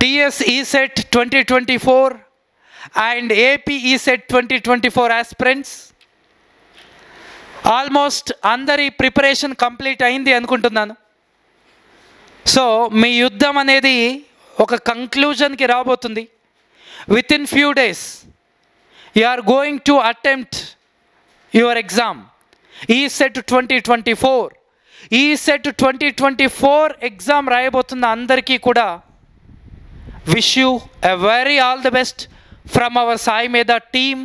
TS ESET 2024 and AP ESET 2024 aspirants. Almost అందరి preparation complete అయింది అనుకుంటున్నాను. సో మీ యుద్ధం అనేది ఒక కంక్లూజన్కి రాబోతుంది. Within few days you are going to attempt your exam ESET 2024. ESET 2024 exam రాయబోతున్న అందరికీ కూడా wish you a very all the best from our Sai Medha team.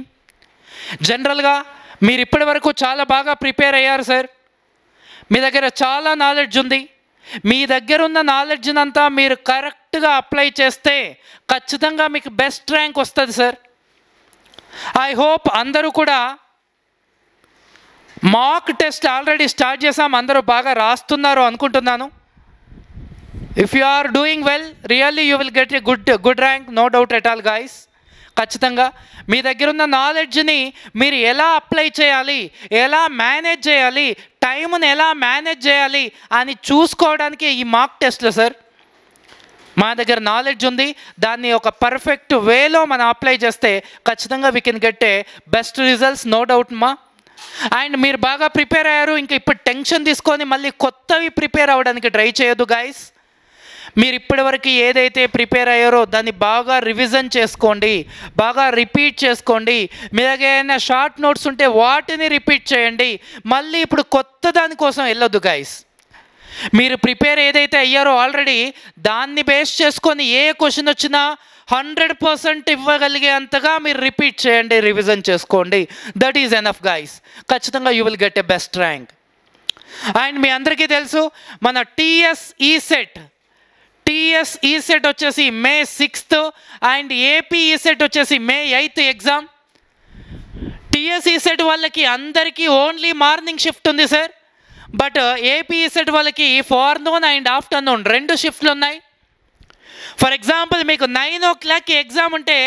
జనరల్గా మీరు ఇప్పటి వరకు చాలా బాగా ప్రిపేర్ అయ్యారు సార్. మీ దగ్గర చాలా నాలెడ్జ్ ఉంది. మీ దగ్గర ఉన్న నాలెడ్జ్ని అంతా మీరు కరెక్ట్గా అప్లై చేస్తే ఖచ్చితంగా మీకు బెస్ట్ ర్యాంక్ వస్తుంది సార్. ఐ హోప్ అందరూ కూడా మాక్ టెస్ట్ ఆల్రెడీ స్టార్ట్ చేసాం, అందరూ బాగా రాస్తున్నారు అనుకుంటున్నాను. If you are doing well really you will get a good rank, no doubt at all guys. ఖచ్చితంగా మీ దగ్గర ఉన్న నాలెడ్జ్ని మీరు ఎలా అప్లై చేయాలి, ఎలా మేనేజ్ చేయాలి, టైంని ఎలా మేనేజ్ చేయాలి అని చూసుకోవడానికి ఈ మాక్ టెస్ట్లు సార్. మా దగ్గర నాలెడ్జ్ ఉంది, దాన్ని ఒక పర్ఫెక్ట్ వేలో మనం అప్లై చేస్తే ఖచ్చితంగా we can get a best results, no doubt మా. అండ్ మీరు బాగా ప్రిపేర్ అయ్యారు, ఇంకా ఇప్పుడు టెన్షన్ తీసుకొని మళ్ళీ కొత్తవి ప్రిపేర్ అవ్వడానికి ట్రై చేయొద్దు గైస్. మీరు ఇప్పటివరకు ఏదైతే ప్రిపేర్ అయ్యారో దాన్ని బాగా రివిజన్ చేసుకోండి, బాగా రిపీట్ చేసుకోండి. మీ దగ్గర ఏదైనా షార్ట్ నోట్స్ ఉంటే వాటిని రిపీట్ చేయండి. మళ్ళీ ఇప్పుడు కొత్త దానికోసం వెళ్ళొద్దు గైస్. మీరు ప్రిపేర్ ఏదైతే అయ్యారో ఆల్రెడీ దాన్ని బేస్ చేసుకొని ఏ క్వశ్చన్ వచ్చినా 100% ఇవ్వగలిగే అంతగా మీరు రిపీట్ చేయండి, రివిజన్ చేసుకోండి. That is enough guys. ఖచ్చితంగా you will get a best rank. And మీ అందరికీ తెలుసు మన TS ESET వచ్చేసి May 6th and AP ESET వచ్చేసి May 8th exam. TS ESET వాళ్ళకి అందరికీ ఓన్లీ మార్నింగ్ షిఫ్ట్ ఉంది సార్. బట్ AP ESET వాళ్ళకి ఫార్నూన్ అండ్ ఆఫ్టర్నూన్ 2 షిఫ్ట్లు ఉన్నాయి. ఫర్ ఎగ్జాంపుల్ మీకు 9 o'clock ఎగ్జామ్ ఉంటే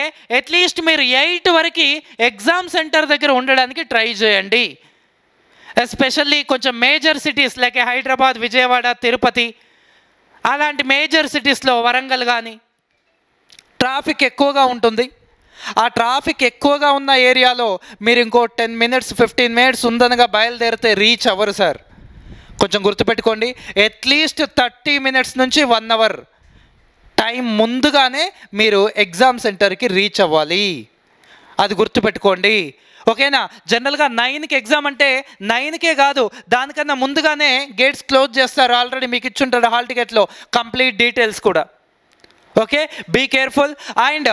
అట్లీస్ట్ మీరు 8 వరకు ఎగ్జామ్ సెంటర్ దగ్గర ఉండడానికి ట్రై చేయండి. ఎస్పెషల్లీ కొంచెం major cities like Hyderabad, Vijayawada, Tirupati అలాంటి మేజర్ సిటీస్లో, వరంగల్ కానీ ట్రాఫిక్ ఎక్కువగా ఉంటుంది. ఆ ట్రాఫిక్ ఎక్కువగా ఉన్న ఏరియాలో మీరు ఇంకో 10 minutes 15 minutes ఉందనగా బయలుదేరితే రీచ్ అవ్వరు సార్. కొంచెం గుర్తుపెట్టుకోండి, అట్లీస్ట్ 30 minutes నుంచి 1 hour టైం ముందుగానే మీరు ఎగ్జామ్ సెంటర్కి రీచ్ అవ్వాలి. అది గుర్తుపెట్టుకోండి, ఓకేనా. జనరల్గా 9కి ఎగ్జామ్ అంటే 9కే కాదు, దానికన్నా ముందుగానే గేట్స్ క్లోజ్ చేస్తారు. ఆల్రెడీ మీకు ఇచ్చుంటారు హాల్ టికెట్లో కంప్లీట్ డీటెయిల్స్ కూడా. Okay, be careful. అండ్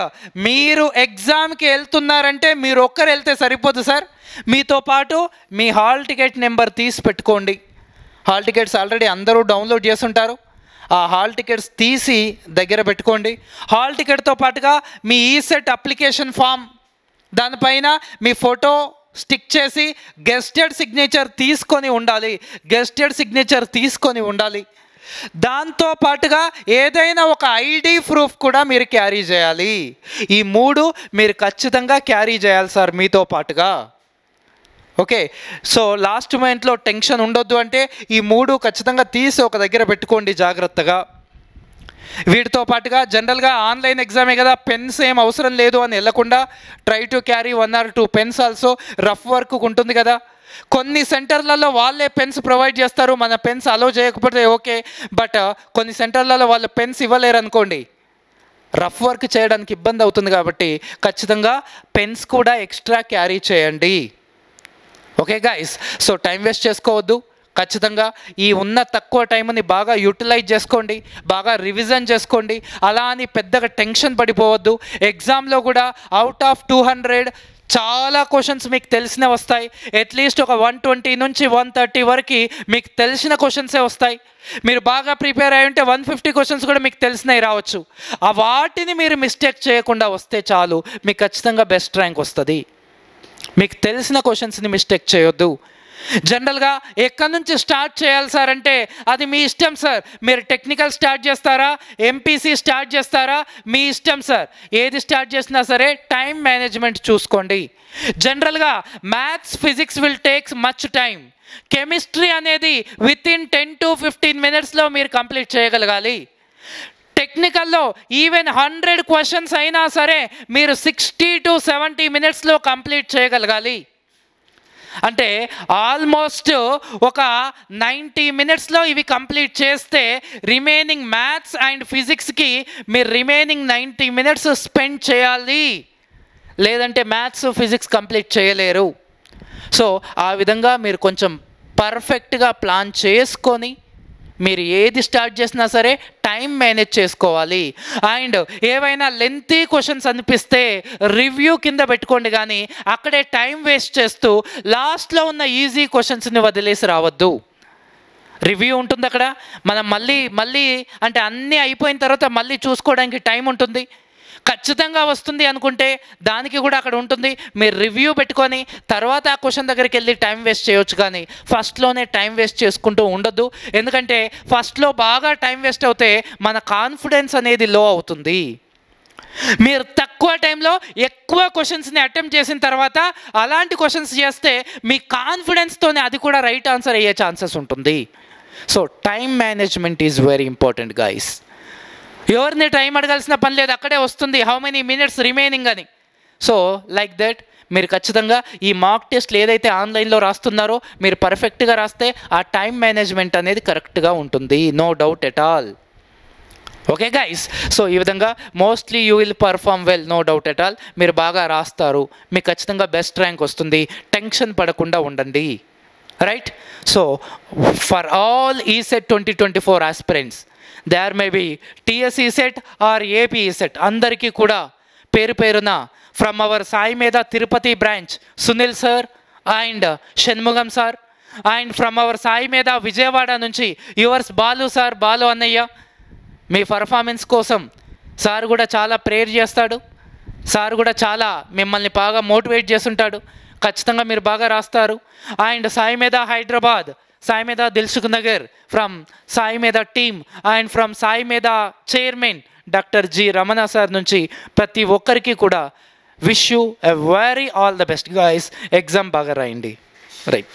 మీరు ఎగ్జామ్కి వెళ్తున్నారంటే మీరు ఒక్కరు వెళ్తే సరిపోదు సార్. మీతో పాటు మీ హాల్ టికెట్ నెంబర్ తీసి పెట్టుకోండి. హాల్ టికెట్స్ ఆల్రెడీ అందరూ డౌన్లోడ్ చేస్తుంటారు. ఆ హాల్ టికెట్స్ తీసి దగ్గర పెట్టుకోండి. హాల్ టికెట్తో పాటుగా మీ ESET అప్లికేషన్ ఫామ్, దానిపైన మీ ఫోటో స్టిక్ చేసి గెస్టెడ్ సిగ్నేచర్ తీసుకొని ఉండాలి. దాంతో పాటుగా ఏదైనా ఒక ID ప్రూఫ్ కూడా మీరు క్యారీ చేయాలి. ఈ 3 మీరు ఖచ్చితంగా క్యారీ చేయాలి సార్ మీతో పాటుగా. ఓకే, సో లాస్ట్ మూమెంట్లో టెన్షన్ ఉండొద్దు అంటే ఈ 3 ఖచ్చితంగా తీసి ఒక దగ్గర పెట్టుకోండి జాగ్రత్తగా. వీటితో పాటుగా జనరల్గా ఆన్లైన్ ఎగ్జామే కదా, పెన్స్ ఏం అవసరం లేదు అని వెళ్ళకుండా try to carry 1 or 2 pens also. Rough work ఉంటుంది కదా, కొన్ని సెంటర్లలో వాళ్ళే పెన్స్ ప్రొవైడ్ చేస్తారు. మన పెన్స్ అలో చేయకపోతే ఓకే, బట్ కొన్ని సెంటర్లలో వాళ్ళు పెన్స్ ఇవ్వలేరు అనుకోండి, రఫ్ వర్క్ చేయడానికి ఇబ్బంది అవుతుంది. కాబట్టి ఖచ్చితంగా పెన్స్ కూడా ఎక్స్ట్రా క్యారీ చేయండి. Okay guys, so time waste చేసుకోవద్దు. ఖచ్చితంగా ఈ ఉన్న తక్కువ టైంని బాగా యూటిలైజ్ చేసుకోండి, బాగా రివిజన్ చేసుకోండి. అలా అని పెద్దగా టెన్షన్ పడిపోవద్దు. ఎగ్జామ్లో కూడా అవుట్ ఆఫ్ 200 చాలా క్వశ్చన్స్ మీకు తెలిసినవి వస్తాయి. అట్లీస్ట్ ఒక 120 నుంచి 130 వరకు మీకు తెలిసిన క్వశ్చన్సే వస్తాయి. మీరు బాగా ప్రిపేర్ అయ్యి ఉంటే 150 క్వశ్చన్స్ కూడా మీకు తెలిసినవి రావచ్చు. ఆ వాటిని మీరు మిస్టేక్ చేయకుండా వస్తే చాలు, మీకు ఖచ్చితంగా బెస్ట్ ర్యాంక్ వస్తుంది. మీకు తెలిసిన క్వశ్చన్స్ని మిస్టేక్ చేయొద్దు. జనరల్గా ఎక్కడి నుంచి స్టార్ట్ చేయాలి సార్ అంటే అది మీ ఇష్టం సార్. మీరు టెక్నికల్ స్టార్ట్ చేస్తారా, MPC స్టార్ట్ చేస్తారా, మీ ఇష్టం సార్. ఏది స్టార్ట్ చేసినా సరే టైం మేనేజ్మెంట్ చూసుకోండి. జనరల్గా maths, physics will takes much time. Chemistry అనేది విత్ ఇన్ 10 to 15 minutesలో మీరు కంప్లీట్ చేయగలగాలి. టెక్నికల్లో ఈవెన్ 100 క్వశ్చన్స్ అయినా సరే మీరు 60 to 70 మినిట్స్లో కంప్లీట్ చేయగలగాలి. అంటే ఆల్మోస్ట్ ఒక 90 మినిట్స్లో ఇవి కంప్లీట్ చేస్తే రిమైనింగ్ మ్యాథ్స్ అండ్ ఫిజిక్స్కి మీరు రిమైనింగ్ 90 మినిట్స్ స్పెండ్ చేయాలి, లేదంటే మ్యాథ్స్ ఫిజిక్స్ కంప్లీట్ చేయలేరు. సో ఆ విధంగా మీరు కొంచెం పర్ఫెక్ట్గా ప్లాన్ చేసుకొని మీరు ఏది స్టార్ట్ చేసినా సరే టైం మేనేజ్ చేసుకోవాలి. అండ్ ఏవైనా లెంతీ క్వశ్చన్స్ అనిపిస్తే రివ్యూ కింద పెట్టుకోండి, కానీ అక్కడే టైం వేస్ట్ చేస్తూ లాస్ట్లో ఉన్న ఈజీ క్వశ్చన్స్ని వదిలేసి రావద్దు. రివ్యూ ఉంటుంది అక్కడ, మనం మళ్ళీ అంటే అన్నీ అయిపోయిన తర్వాత మళ్ళీ చూసుకోవడానికి టైం ఉంటుంది. ఖచ్చితంగా వస్తుంది అనుకుంటే దానికి కూడా అక్కడ ఉంటుంది. మీరు రివ్యూ పెట్టుకొని తర్వాత ఆ క్వశ్చన్ దగ్గరికి వెళ్ళి టైం వేస్ట్ చేయొచ్చు, కానీ ఫస్ట్లోనే టైం వేస్ట్ చేసుకుంటూ ఉండొద్దు. ఎందుకంటే ఫస్ట్లో బాగా టైం వేస్ట్ అవుతే మన కాన్ఫిడెన్స్ అనేది లో అవుతుంది. మీరు తక్కువ టైంలో ఎక్కువ క్వశ్చన్స్ని అటెంప్ట్ చేసిన తర్వాత అలాంటి క్వశ్చన్స్ చేస్తే మీ కాన్ఫిడెన్స్తోనే అది కూడా రైట్ ఆన్సర్ అయ్యే ఛాన్సెస్ ఉంటుంది. So time management is very important guys. ఎవరిని టైం అడగాల్సిన పని లేదు, అక్కడే వస్తుంది హౌ మెనీ మినిట్స్ రిమైనింగ్ అని. సో లైక్ దట్ మీరు ఖచ్చితంగా ఈ మాక్ టెస్ట్లు ఏదైతే ఆన్లైన్లో రాస్తున్నారో మీరు పర్ఫెక్ట్గా రాస్తే ఆ టైం మేనేజ్మెంట్ అనేది కరెక్ట్గా ఉంటుంది, no doubt at all. Okay guys, so ఈ విధంగా mostly you will perform well, no doubt at all. మీరు బాగా రాస్తారు, మీకు ఖచ్చితంగా బెస్ట్ ర్యాంక్ వస్తుంది. టెన్షన్ పడకుండా ఉండండి, right? So for all ECET 2024 aspirants, there may be TS ECET or AP ECET, అందరికీ కూడా పేరు పేరున from our Sai Medha Tirupati branch Sunil sir and Shanmugam sir, and from our Sai Medha Vijayawada నుంచి యువర్స్ బాలు సార్, బాలు అన్నయ్య, మీ పర్ఫార్మెన్స్ కోసం సార్ కూడా చాలా ప్రేయర్ చేస్తాడు. సార్ కూడా చాలా మిమ్మల్ని బాగా మోటివేట్ చేస్తుంటాడు. ఖచ్చితంగా మీరు బాగా రాస్తారు. అండ్ సాయి మేధా హైదరాబాద్, సాయి మేధా Dilsukh Nagar, from Sai Medha team and from Sai మేధా chairman doctor G Ramana sir నుంచి ప్రతి ఒక్కరికి కూడా wish you a very all the best guys. Exam బాగా రాయండి, రైట్?